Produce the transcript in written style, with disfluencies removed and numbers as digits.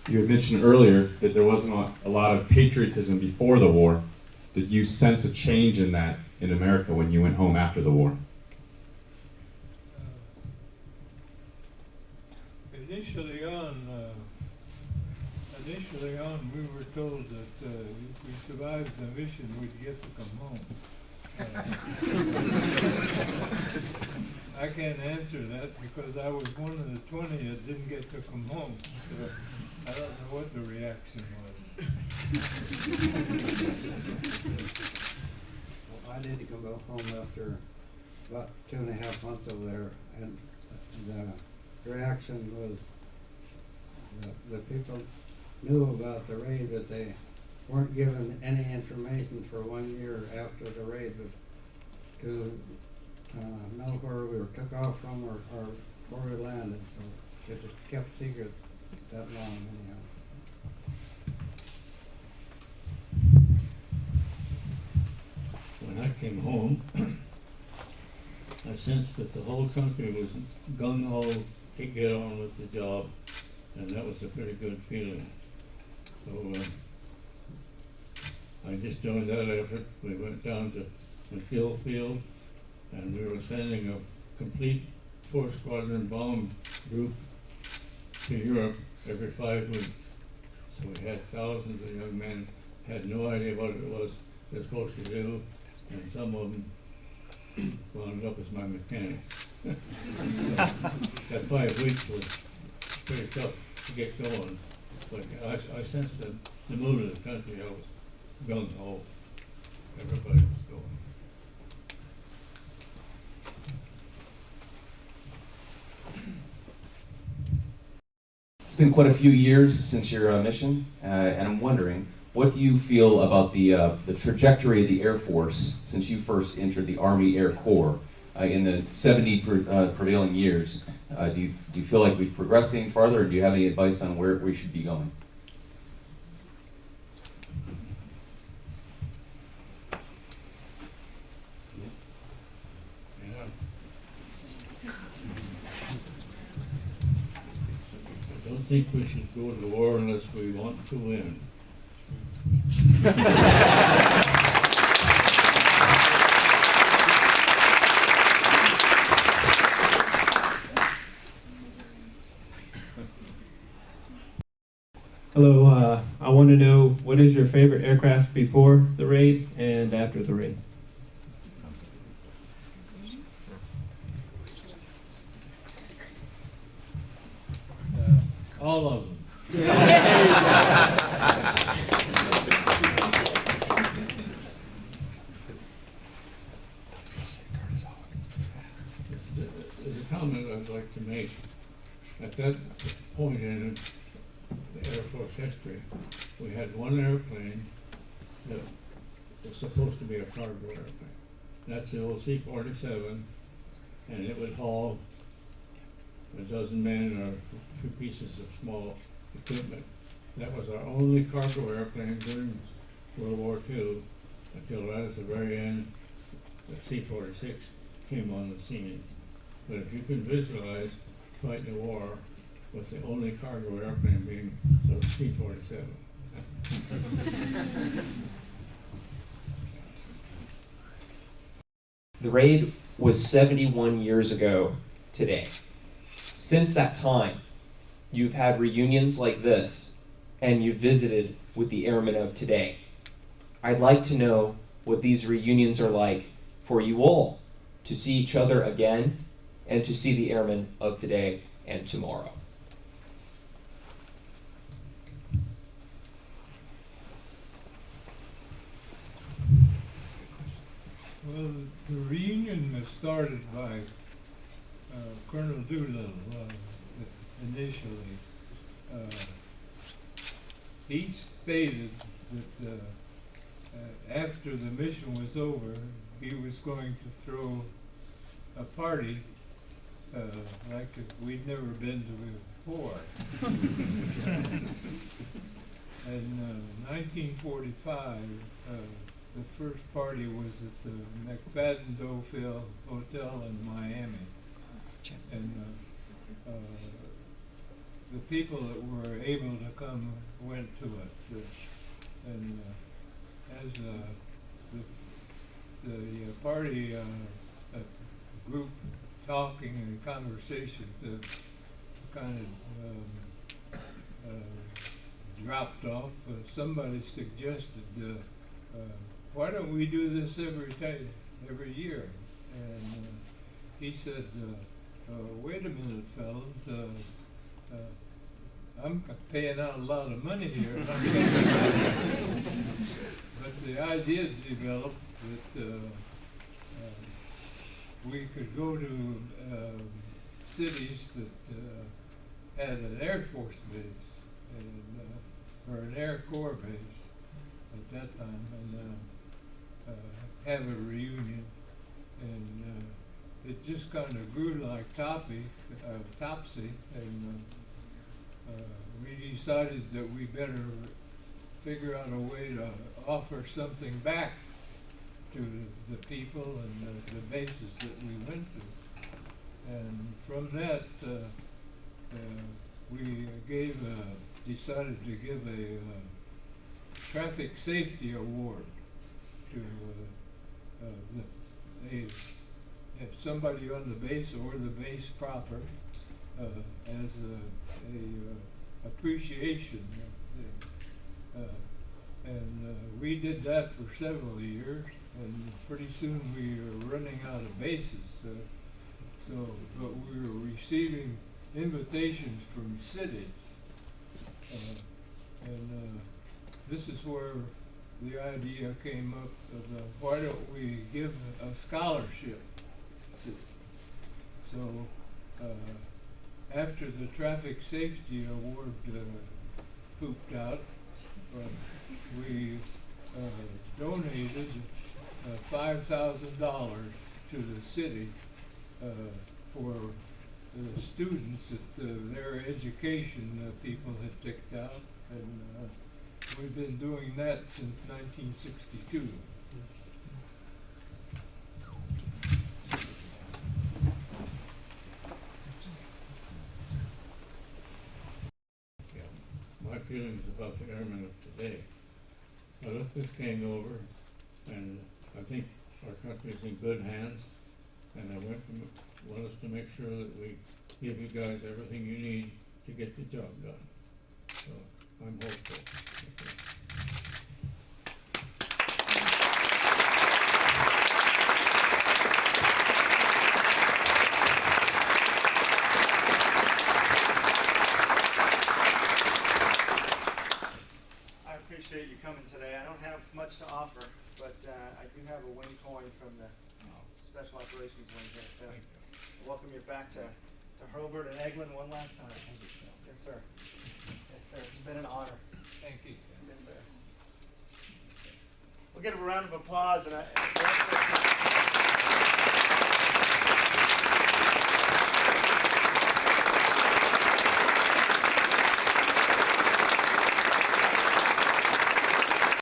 You had mentioned earlier that there wasn't a lot of patriotism before the war. Did you sense a change in that in America when you went home after the war? Initially on, we were told that if we survived the mission, we'd get to come home. I can't answer that because I was one of the 20 that didn't get to come home. So I don't know what the reaction was. Well, I did come back home after about 2.5 months over there, and the reaction was the people knew about the raid, but they weren't given any information for 1 year after the raid to know where we were took off from or where we landed. So it just kept secret that long anyhow. When I came home, I sensed that the whole country was gung-ho to get on with the job, and that was a pretty good feeling. So I just joined that effort. We went down to Hurlburt Field, and we were sending a complete 4-squadron bomb group to Europe every 5 weeks. So we had thousands of young men, had no idea what it was they're supposed to do, and some of them wound up as my mechanics. So that 5 weeks was pretty tough to get going, but I sensed the mood of the country. I was gung-ho. Everybody was going. It's been quite a few years since your mission, and I'm wondering, what do you feel about the trajectory of the Air Force since you first entered the Army Air Corps in the 70 prevailing years? Do you feel like we've progressed any farther, or do you have any advice on where we should be going? I don't think we should go to war unless we want to win. Hello, I want to know, what is your favorite aircraft before the raid and after the raid? All of them. There's a comment I'd like to make. At that point in the Air Force history, we had one airplane that was supposed to be a cargo airplane. That's the old C-47, and it would haul a dozen men or 2 pieces of small equipment. That was our only cargo airplane during World War II, until right at the very end, the C-46 came on the scene. But if you can visualize fighting a war with the only cargo airplane being the C-47. The raid was 71 years ago today. Since that time, you've had reunions like this, and you've visited with the airmen of today. I'd like to know what these reunions are like for you all, to see each other again, and to see the airmen of today and tomorrow. Well, the reunion was started by Colonel Doolittle initially. He stated that after the mission was over, he was going to throw a party like we'd never been to before. In 1945, the first party was at the McFadden-Dofield Hotel in Miami. And the people that were able to come went to it. And as the party group talking and conversations kind of dropped off, somebody suggested, why don't we do this every year? And he said, wait a minute, fellas, I'm paying out a lot of money here. But the idea developed that we could go to cities that had an Air Force base and, or an Air Corps base at that time, and have a reunion. And it just kind of grew like topsy, and we decided that we better figure out a way to offer something back to the people and the bases that we went to. And from that, we decided to give a traffic safety award to if somebody on the base or the base proper as a appreciation. And we did that for several years, and pretty soon we were running out of bases. But we were receiving invitations from cities, and this is where the idea came up of why don't we give a scholarship. So after the traffic safety award pooped out, we donated $5,000 to the city for the students that their education people had picked out, and we've been doing that since 1962. My feelings about the Airmen of today. I looked this gang over, and I think our country's in good hands, and I want us to make sure that we give you guys everything you need to get the job done. So I'm hopeful. Okay. I appreciate you coming today. I don't have much to offer, but I do have a wing coin from the Special Operations Wing here. So welcome you back to Hurlburt and Eglin one last time. Thank you, sir. Yes, sir. Yes, sir. It's been an honor. Thank you. Yes, sir. We'll get a round of applause. And